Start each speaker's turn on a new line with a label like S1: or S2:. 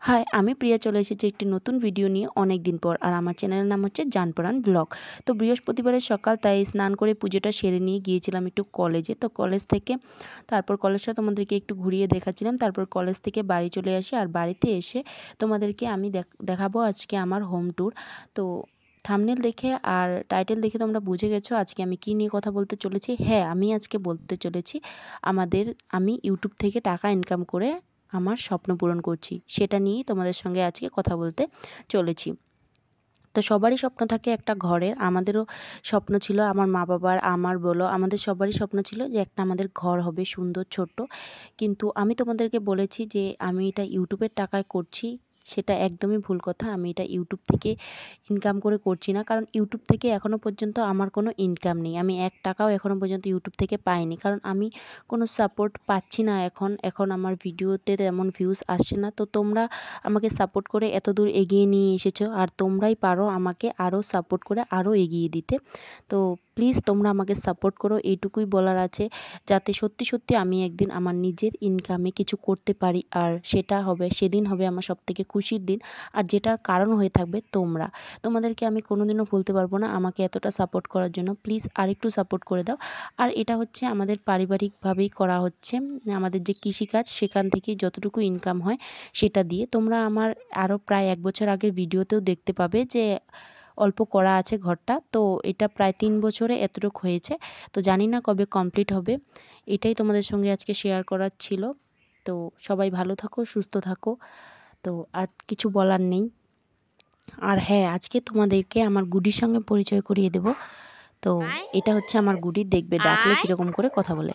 S1: High, আমি প্রিয়া চলে এসেছি একটি নতুন ভিডিও নিয়ে অনেক দিন পর। আর আমার চ্যানেলের নাম হচ্ছে জানপরাণ ব্লগ। তো বৃহস্পতিবারের সকাল, তাই স্নান করে পুজোটা সেরে নিয়ে গিয়েছিলাম একটু কলেজে। তো কলেজ থেকে তারপর কলেজটা তোমাদেরকে একটু ঘুরিয়ে দেখাচ্ছিলাম। তারপর কলেজ থেকে বাড়ি চলে আসি। আর বাড়িতে এসে তোমাদেরকে আমি দেখাবো আজকে আমার হোম ট্যুর। তো থাম্বনেল দেখে আর টাইটেল দেখে তোমরা বুঝে গেছো আজকে আমি কী নিয়ে কথা বলতে চলেছি। হ্যাঁ, আমি আজকে বলতে চলেছি আমি ইউটিউব থেকে টাকা ইনকাম করে আমার স্বপ্ন পূরণ করছি, সেটা নিয়েই তোমাদের সঙ্গে আজকে কথা বলতে চলেছি। তো সবারই স্বপ্ন থাকে একটা ঘরের। আমাদেরও স্বপ্ন ছিল, আমার মা বাবার, আমার বলো, আমাদের সবারই স্বপ্ন ছিল যে একটা আমাদের ঘর হবে সুন্দর ছোট্ট। কিন্তু আমি তোমাদেরকে বলেছি যে আমি এটা ইউটিউবের টাকায় করছি, সেটা একদমই ভুল কথা। আমি এটা ইউটিউব থেকে ইনকাম করে করছি না, কারণ ইউটিউব থেকে এখনও পর্যন্ত আমার কোনো ইনকাম নেই। আমি 1 টাকাও এখনও পর্যন্ত ইউটিউব থেকে পাইনি, কারণ আমি কোনো সাপোর্ট পাচ্ছি না। এখন আমার ভিডিওতে তেমন ভিউজ আসছে না। তো তোমরা আমাকে সাপোর্ট করে এত দূর এগিয়ে নিয়ে এসেছো, আর তোমরাই পারো আমাকে আরও সাপোর্ট করে আরও এগিয়ে দিতে। তো প্লিজ তোমরা আমাকে সাপোর্ট করো, এইটুকুই বলার আছে, যাতে সত্যি সত্যি আমি একদিন আমার নিজের ইনকামে কিছু করতে পারি। আর সেদিন হবে আমার সবথেকে খুশির দিন। আর যেটার কারণ হয়ে থাকবে তোমাদেরকে আমি কোনোদিনও ভুলতে পারবো না আমাকে এতটা সাপোর্ট করার জন্য। প্লিজ আরেকটু সাপোর্ট করে দাও। আর এটা হচ্ছে আমাদের পারিবারিকভাবেই করা হচ্ছে, আমাদের যে কৃষিকাজ সেখান থেকেই যতটুকু ইনকাম হয় সেটা দিয়ে। তোমরা আমার আরও প্রায় 1 বছর আগের ভিডিওতেও দেখতে পাবে যে অল্প করা আছে ঘরটা। তো এটা প্রায় 3 বছরে এতটুকু হয়েছে। তো জানি না কবে কমপ্লিট হবে। এটাই তোমাদের সঙ্গে আজকে শেয়ার করার ছিল। তো সবাই ভালো থাকো, সুস্থ থাকো। তো আর কিছু বলার নেই। আর হ্যাঁ, আজকে তোমাদেরকে আমার গুডির সঙ্গে পরিচয় করিয়ে দেব। তো এটা হচ্ছে আমার গুডি, দেখবে ডাকলে কীরকম করে কথা বলে।